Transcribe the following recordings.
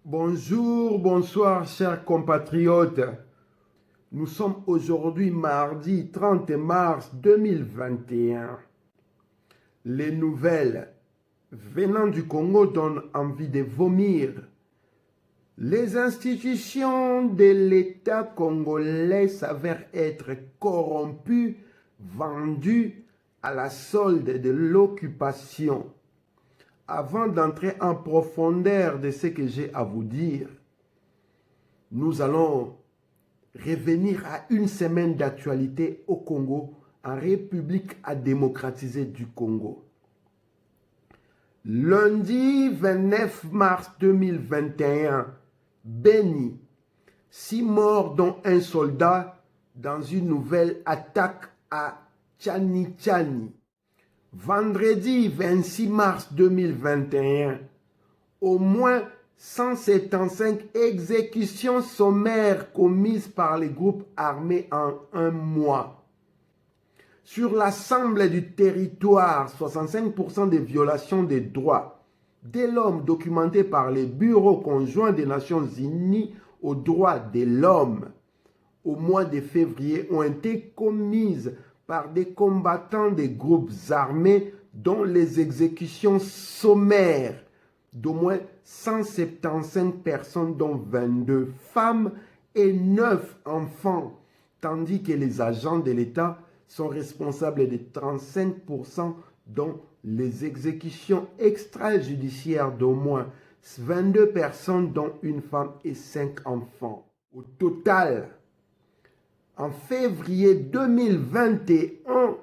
Bonjour, bonsoir, chers compatriotes. Nous sommes aujourd'hui mardi 30 mars 2021. Les nouvelles venant du Congo donnent envie de vomir. Les institutions de l'État congolais s'avèrent être corrompues, vendues à la solde de l'occupation. Avant d'entrer en profondeur de ce que j'ai à vous dire, nous allons revenir à une semaine d'actualité au Congo, en République démocratisée du Congo. Lundi 29 mars 2021, Beni, 6 morts dont un soldat dans une nouvelle attaque à Tchani-Tchani. Vendredi 26 mars 2021, au moins 175 exécutions sommaires commises par les groupes armés en un mois. Sur l'ensemble du territoire, 65% des violations des droits de l'homme documentées par les bureaux conjoints des Nations Unies aux droits de l'homme au mois de février ont été commises par des combattants des groupes armés, dont les exécutions sommaires d'au moins 175 personnes, dont 22 femmes et 9 enfants, tandis que les agents de l'État sont responsables de 35%, dont les exécutions extrajudiciaires d'au moins 22 personnes, dont une femme et 5 enfants. Au total, en février 2021,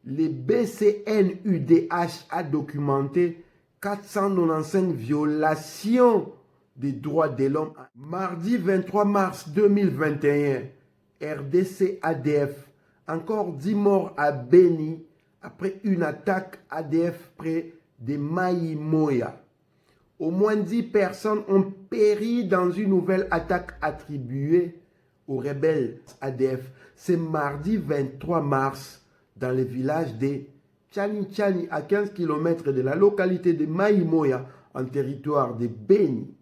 le BCNUDH a documenté 495 violations des droits de l'homme. Mardi 23 mars 2021, RDC ADF, encore 10 morts à Beni après une attaque ADF près de Maïmoya. Au moins 10 personnes ont péri dans une nouvelle attaque attribuée aux rebelles ADF. C'est mardi 23 mars dans le village de Tchani-Tchani, à 15 km de la localité de Maïmoya, en territoire de Beni.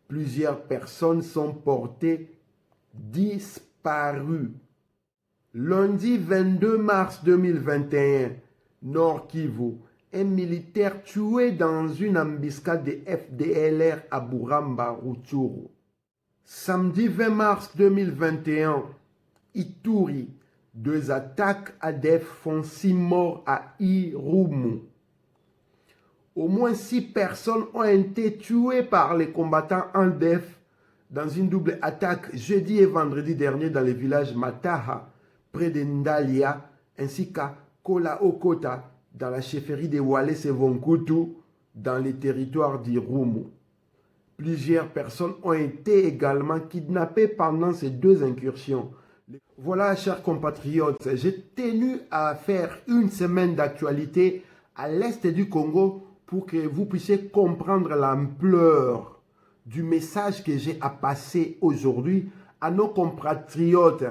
Plusieurs personnes sont portées disparues. Lundi 22 mars 2021, Nord Kivu, un militaire tué dans une embuscade de FDLR à Buramba, Rutshuru. Samedi 20 mars 2021, Ituri, 2 attaques ADF font 6 morts à Irumu. Au moins 6 personnes ont été tuées par les combattants ADF dans une double attaque jeudi et vendredi dernier dans le village Mataha, près de Ndalia, ainsi qu'à Kola Okota, dans la chefferie de Walese-Vonkutu, dans les territoires d'Irumu. Plusieurs personnes ont été également kidnappées pendant ces 2 incursions. Voilà, chers compatriotes, j'ai tenu à faire une semaine d'actualité à l'est du Congo pour que vous puissiez comprendre l'ampleur du message que j'ai à passer aujourd'hui à nos compatriotes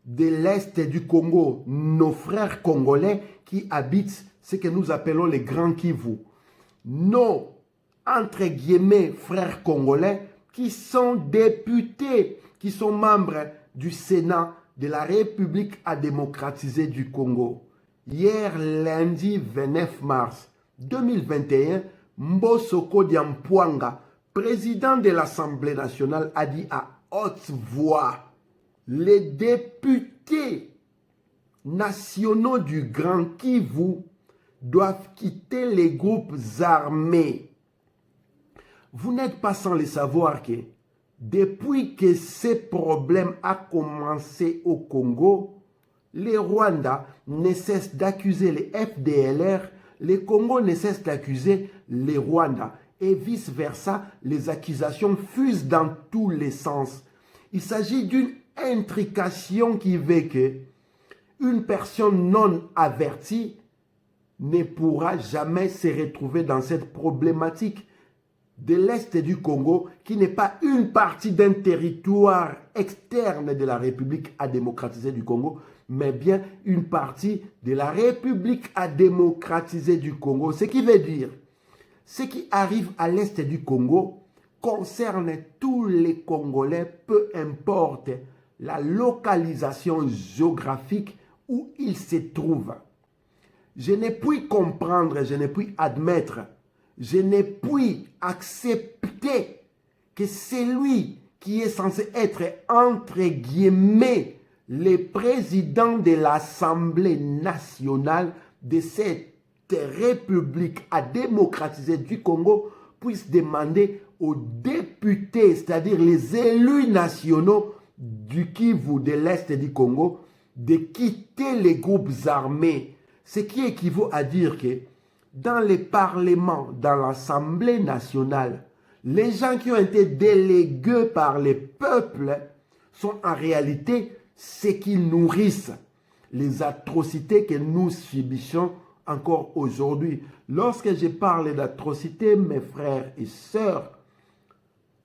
de l'est du Congo, nos frères congolais qui habitent ce que nous appelons les Grands Kivu. Nos entre guillemets frères congolais qui sont députés, qui sont membres du Sénat de la République démocratisée du Congo. Hier, lundi 29 mars 2021, Mbosoko Diampouanga, président de l'Assemblée nationale, a dit à haute voix: les députés nationaux du Grand Kivu doivent quitter les groupes armés. Vous n'êtes pas sans le savoir que depuis que ce problème a commencé au Congo, les Rwandais ne cessent d'accuser les FDLR, les Congos ne cessent d'accuser les Rwandais et vice-versa, les accusations fusent dans tous les sens. Il s'agit d'une intrication qui veut que une personne non avertie ne pourra jamais se retrouver dans cette problématique de l'Est du Congo, qui n'est pas une partie d'un territoire externe de la République démocratisée du Congo, mais bien une partie de la République démocratisée du Congo. Ce qui veut dire, ce qui arrive à l'Est du Congo concerne tous les Congolais, peu importe la localisation géographique où ils se trouvent. Je ne puis comprendre, je ne puis admettre, je ne puis accepter que celui qui est censé être, entre guillemets, le président de l'Assemblée nationale de cette République à démocratiser du Congo puisse demander aux députés, c'est-à-dire les élus nationaux du Kivu de l'Est du Congo, de quitter les groupes armés. Ce qui équivaut à dire que dans les parlements, dans l'Assemblée nationale, les gens qui ont été délégués par les peuples sont en réalité ceux qui nourrissent les atrocités que nous subissons encore aujourd'hui. Lorsque je parle d'atrocités, mes frères et sœurs,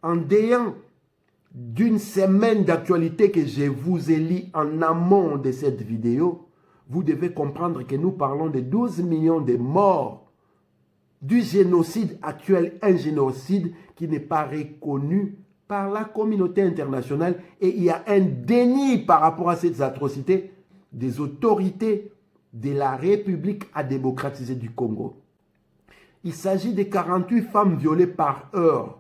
en dehors d'une semaine d'actualité que je vous ai lu en amont de cette vidéo, vous devez comprendre que nous parlons de 12 millions de morts du génocide actuel, un génocide qui n'est pas reconnu par la communauté internationale, et il y a un déni par rapport à ces atrocités des autorités de la République à démocratiser du Congo. Il s'agit de 48 femmes violées par heure.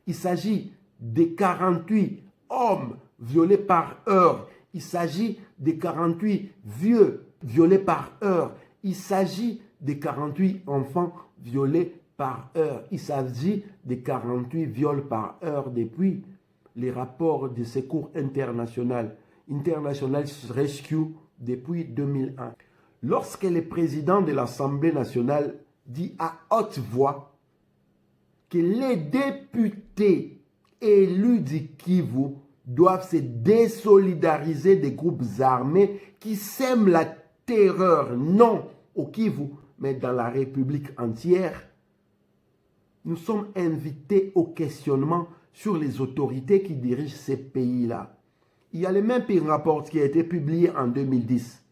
Il s'agit de 48 hommes violés par heure. Il s'agit de 48 vieux violés par heure. Il s'agit de 48 enfants violés par heure. Il s'agit de 48 viols par heure depuis les rapports de secours international Rescue depuis 2001. Lorsque le président de l'Assemblée nationale dit à haute voix que les députés élus du Kivu doivent se désolidariser des groupes armés qui sèment la terreur, non au Kivu, mais dans la République entière, nous sommes invités au questionnement sur les autorités qui dirigent ces pays-là. Il y a le même rapport qui a été publié en 2010.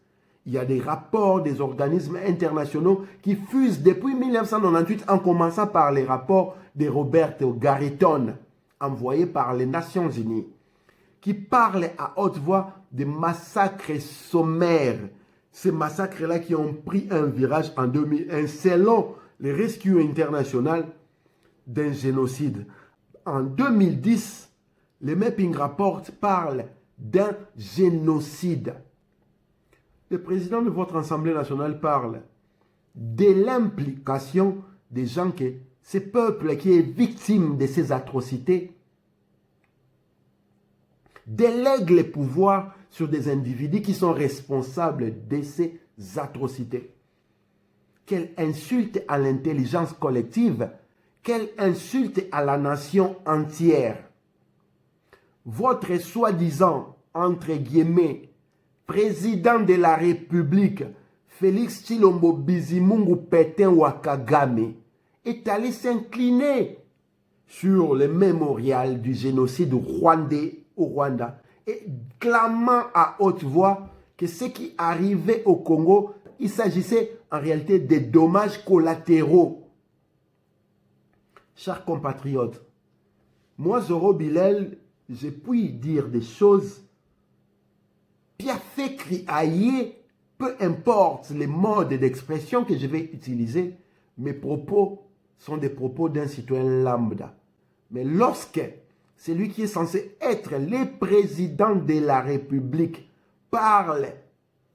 Il y a des rapports des organismes internationaux qui fusent depuis 1998, en commençant par les rapports de Roberto Garritone, envoyés par les Nations Unies, qui parlent à haute voix des massacres sommaires. Ces massacres-là qui ont pris un virage en 2001, selon les Rescue International, d'un génocide. En 2010, le Mapping Report parle d'un génocide. Le président de votre Assemblée nationale parle de l'implication des gens que ce peuple qui est victime de ces atrocités délègue les pouvoirs sur des individus qui sont responsables de ces atrocités. Quelle insulte à l'intelligence collective, quelle insulte à la nation entière. Votre soi-disant, entre guillemets, président de la République, Félix Tshilombo Bizimungu Pétain Wakagame, est allé s'incliner sur le mémorial du génocide rwandais au Rwanda et clamant à haute voix que ce qui arrivait au Congo, il s'agissait en réalité des dommages collatéraux. Chers compatriotes, moi, Zoro Bilel, je puis dire des choses piaffées, criaillées, peu importe les modes d'expression que je vais utiliser, mes propos sont des propos d'un citoyen lambda. Mais lorsque celui qui est censé être le président de la République parle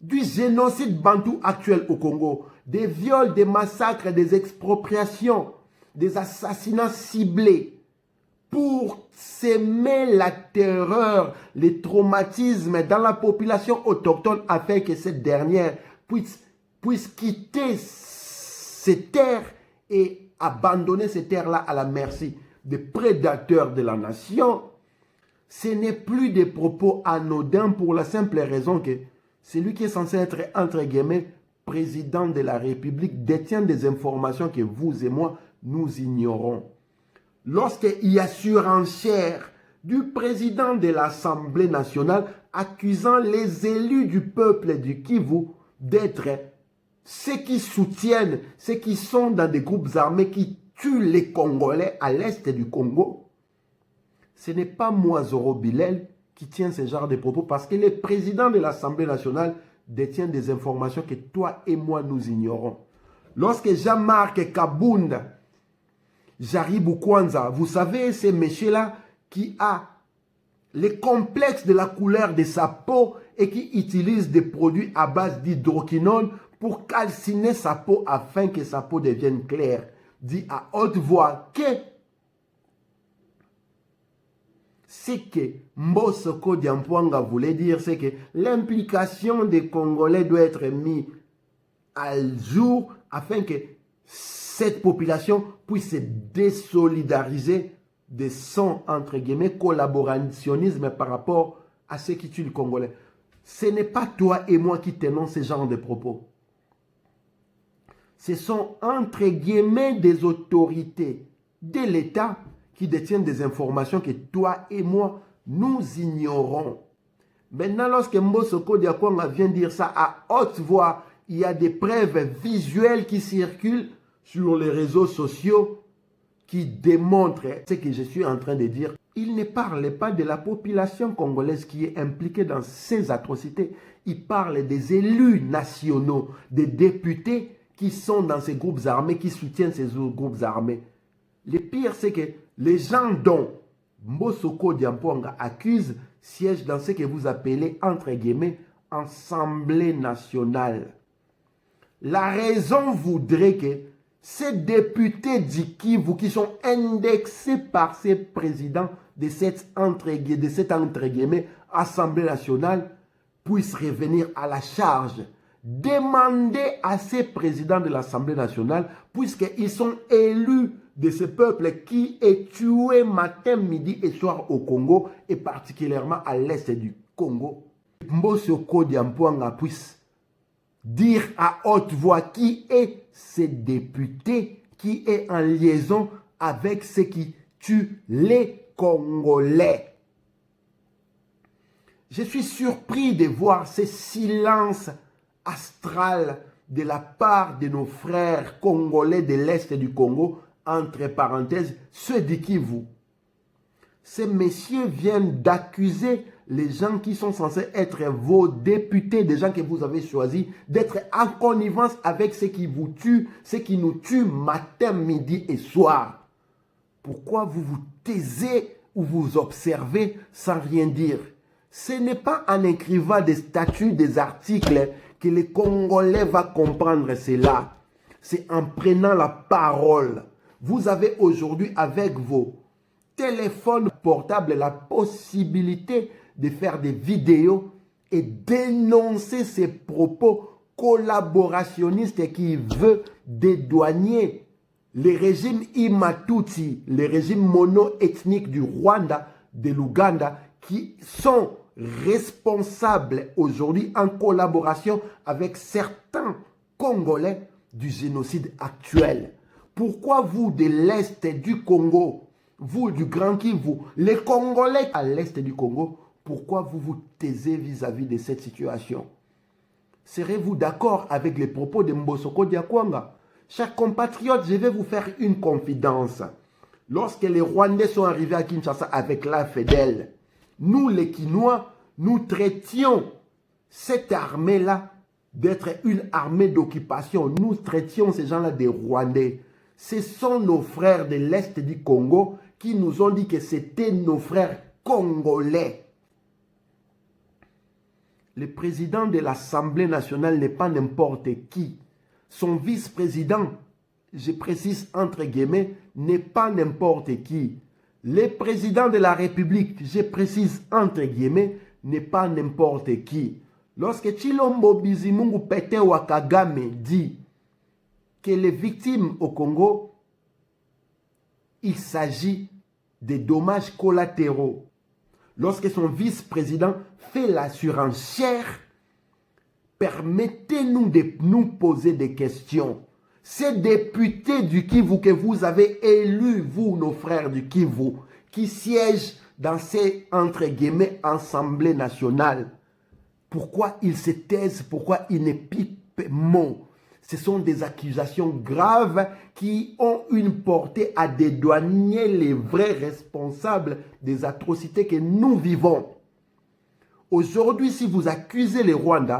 du génocide bantou actuel au Congo, des viols, des massacres, des expropriations, des assassinats ciblés, pour s'aimer la terreur, les traumatismes dans la population autochtone afin que cette dernière puisse quitter ces terres et abandonner ces terres-là à la merci des prédateurs de la nation, ce n'est plus des propos anodins pour la simple raison que celui qui est censé être, entre guillemets, président de la République détient des informations que vous et moi, nous ignorons. Lorsqu'il y a surenchère du président de l'Assemblée nationale accusant les élus du peuple du Kivu d'être ceux qui soutiennent, ceux qui sont dans des groupes armés qui tuent les Congolais à l'est du Congo, Ce n'est pas moi, Zoro Bilel, qui tient ce genre de propos parce que le président de l'Assemblée nationale détient des informations que toi et moi nous ignorons. Lorsque Jean-Marc Kabunda, Jaribou Kwanza, vous savez, ce monsieur-là qui a les complexes de la couleur de sa peau et qui utilise des produits à base d'hydroquinone pour calciner sa peau afin que sa peau devienne claire, dit à haute voix que ce que Mbosoko Diampuanga voulait dire, c'est que l'implication des Congolais doit être mise à jour afin que cette population puisse se désolidariser de son, entre guillemets, collaborationnisme par rapport à ceux qui tuent le Congolais. Ce n'est pas toi et moi qui tenons ce genre de propos. Ce sont, entre guillemets, des autorités de l'État qui détiennent des informations que toi et moi, nous ignorons. Maintenant, lorsque Mbosoko Diakwanga vient dire ça à haute voix, il y a des preuves visuelles qui circulent sur les réseaux sociaux qui démontrent ce que je suis en train de dire. Il ne parle pas de la population congolaise qui est impliquée dans ces atrocités. Il parle des élus nationaux, des députés qui sont dans ces groupes armés, qui soutiennent ces groupes armés. Le pire, c'est que les gens dont Mbosoko Diampuanga accuse siègent dans ce que vous appelez, entre guillemets, Assemblée nationale. La raison voudrait que ces députés du Kivu qui sont indexés par ces présidents de cette entre guillemets Assemblée nationale puissent revenir à la charge. Demander à ces présidents de l'Assemblée nationale, puisqu'ils sont élus de ce peuple qui est tué matin, midi et soir au Congo, et particulièrement à l'est du Congo, Mbosoko Diampuanga puisse dire à haute voix qui est ce député qui est en liaison avec ceux qui tuent les Congolais. Je suis surpris de voir ce silence astral de la part de nos frères congolais de l'Est du Congo, entre parenthèses, ceux du Kivu. Ces messieurs viennent d'accuser les gens qui sont censés être vos députés, des gens que vous avez choisis, d'être en connivence avec ceux qui vous tuent, ceux qui nous tuent matin, midi et soir. Pourquoi vous vous taisez ou vous observez sans rien dire? Ce n'est pas en écrivant des statuts, des articles que les Congolais vont comprendre cela. C'est en prenant la parole. Vous avez aujourd'hui avec vos téléphones portables la possibilité de faire des vidéos et dénoncer ces propos collaborationnistes qui veulent dédouaner les régimes Imatuti, les régimes mono-ethniques du Rwanda, de l'Ouganda, qui sont responsables aujourd'hui en collaboration avec certains Congolais du génocide actuel. Pourquoi vous de l'Est du Congo, vous du Grand Kivu, les Congolais à l'Est du Congo, pourquoi vous vous taisez vis-à-vis de cette situation? Serez-vous d'accord avec les propos de Mbosoko Diakwanga? Chers compatriotes, je vais vous faire une confidence. Lorsque les Rwandais sont arrivés à Kinshasa avec la FEDEL, nous les Kinois, nous traitions cette armée-là d'être une armée d'occupation. Nous traitions ces gens-là des Rwandais. Ce sont nos frères de l'Est du Congo qui nous ont dit que c'était nos frères congolais. Le président de l'Assemblée nationale n'est pas n'importe qui. Son vice-président, je précise entre guillemets, n'est pas n'importe qui. Le président de la République, je précise entre guillemets, n'est pas n'importe qui. Lorsque Tshilombo Bizimungu Pete Wakagame dit que les victimes au Congo, il s'agit des dommages collatéraux. Lorsque son vice-président fait la surenchère, permettez-nous de nous poser des questions. Ces députés du Kivu que vous avez élus, vous, nos frères du Kivu, qui siègent dans ces, entre guillemets, assemblées nationales, pourquoi ils se taisent, pourquoi ils ne pipent mot? Ce sont des accusations graves qui ont une portée à dédouaner les vrais responsables des atrocités que nous vivons. Aujourd'hui, si vous accusez les Rwandais,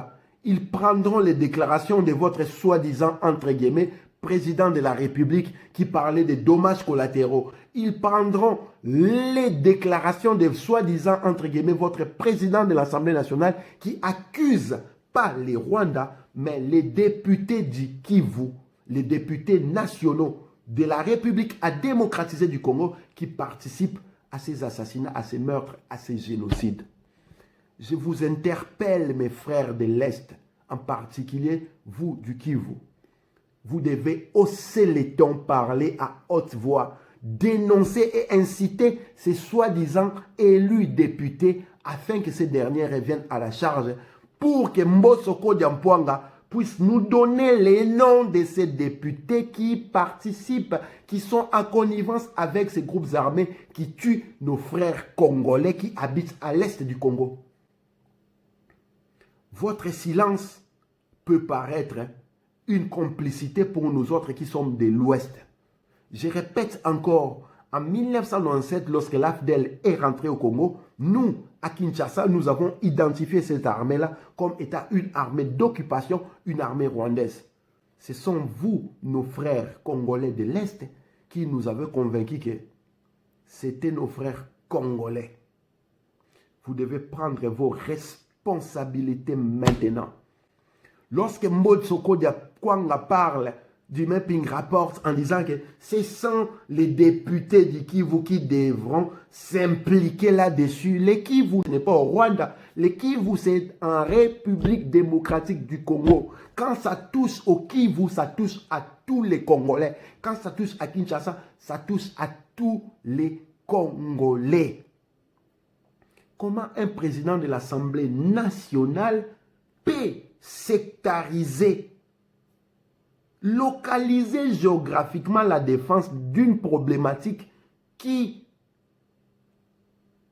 ils prendront les déclarations de votre soi-disant, entre guillemets, président de la République qui parlait des dommages collatéraux. Ils prendront les déclarations de soi-disant, entre guillemets, votre président de l'Assemblée nationale qui accuse pas les Rwandais, mais les députés du Kivu, les députés nationaux de la République à démocratiser du Congo qui participent à ces assassinats, à ces meurtres, à ces génocides. Je vous interpelle, mes frères de l'Est, en particulier vous du Kivu. Vous devez hausser les tons, parler à haute voix, dénoncer et inciter ces soi-disant élus députés afin que ces derniers reviennent à la charge pour que Mbosoko Diampuanga puisse nous donner les noms de ces députés qui participent, qui sont en connivence avec ces groupes armés qui tuent nos frères congolais qui habitent à l'est du Congo. Votre silence peut paraître une complicité pour nous autres qui sommes de l'Ouest. Je répète encore, en 1997, lorsque l'AFDEL est rentré au Congo, nous, à Kinshasa, nous avons identifié cette armée-là comme étant une armée d'occupation, une armée rwandaise. Ce sont vous, nos frères congolais de l'Est, qui nous avez convaincus que c'était nos frères congolais. Vous devez prendre vos responsabilités maintenant. Lorsque Mbosoko Diakwanga parle du mapping rapporte en disant que ce sont les députés du Kivu qui devront s'impliquer là-dessus. Le Kivu n'est pas au Rwanda. Le Kivu, c'est en République démocratique du Congo. Quand ça touche au Kivu, ça touche à tous les Congolais. Quand ça touche à Kinshasa, ça touche à tous les Congolais. Comment un président de l'Assemblée nationale peut sectariser, localiser géographiquement la défense d'une problématique qui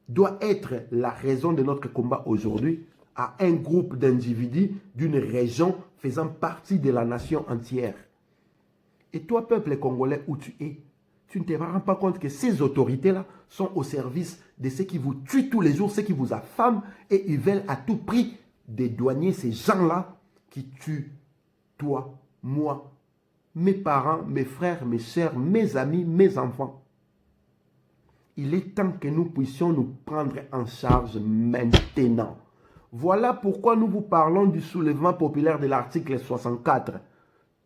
doit être la raison de notre combat aujourd'hui à un groupe d'individus d'une région faisant partie de la nation entière. Et toi, peuple congolais, où tu es, tu ne te rends pas compte que ces autorités-là sont au service de ceux qui vous tuent tous les jours, ceux qui vous affament, et ils veulent à tout prix dédouaner ces gens-là qui tuent toi, moi, mes parents, mes frères, mes sœurs, mes amis, mes enfants. Il est temps que nous puissions nous prendre en charge maintenant. Voilà pourquoi nous vous parlons du soulèvement populaire de l'article 64.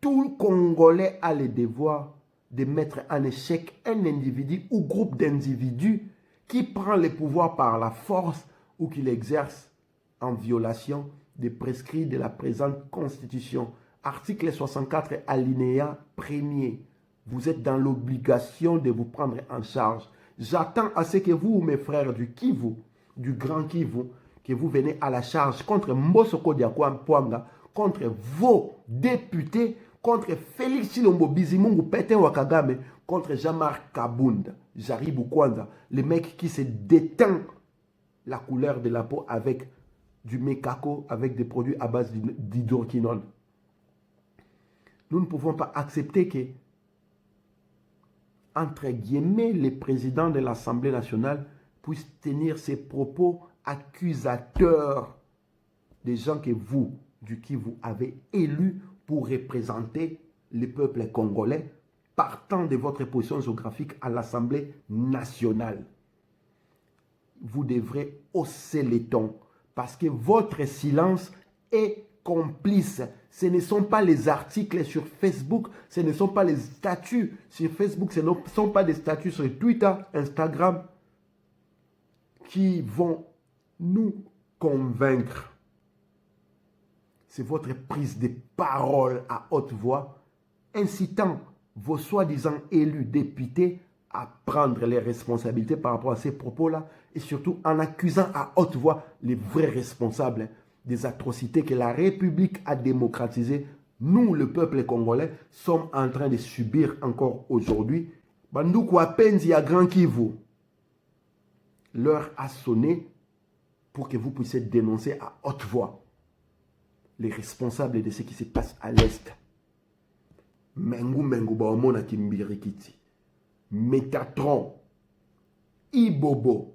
Tout Congolais a le devoir de mettre en échec un individu ou groupe d'individus qui prend le pouvoir par la force ou qui l'exerce en violation des prescrits de la présente Constitution. Article 64, alinéa 1er. Vous êtes dans l'obligation de vous prendre en charge. J'attends à ce que vous, mes frères du Kivu, du Grand Kivu, que vous venez à la charge contre Mbosoko Diakwanga, contre vos députés, contre Félix Tshilombo Bizimungu Pétain Wakagame, contre Jean-Marc Kabunda, Jaribou Kwanza, le mec qui se déteint la couleur de la peau avec du mécaco, avec des produits à base d'hydroquinone. Nous ne pouvons pas accepter que, entre guillemets, le président de l'Assemblée nationale puisse tenir ses propos accusateurs des gens que vous, du qui vous avez élus pour représenter le peuple congolais, partant de votre position géographique à l'Assemblée nationale. Vous devrez hausser les tons parce que votre silence est complice. Ce ne sont pas les articles sur Facebook, ce ne sont pas les statuts sur Facebook, ce ne sont pas des statuts sur Twitter, Instagram qui vont nous convaincre. C'est votre prise de parole à haute voix, incitant vos soi-disant élus députés à prendre les responsabilités par rapport à ces propos-là et surtout en accusant à haute voix les vrais responsables des atrocités que la République a démocratisées. Nous, le peuple congolais, sommes en train de subir encore aujourd'hui. Bandoukou Apenzi à Grand Kivu. L'heure a sonné pour que vous puissiez dénoncer à haute voix les responsables de ce qui se passe à l'Est. Mengu mengu ba omona kimbirikiti. Métatron. Ibobo.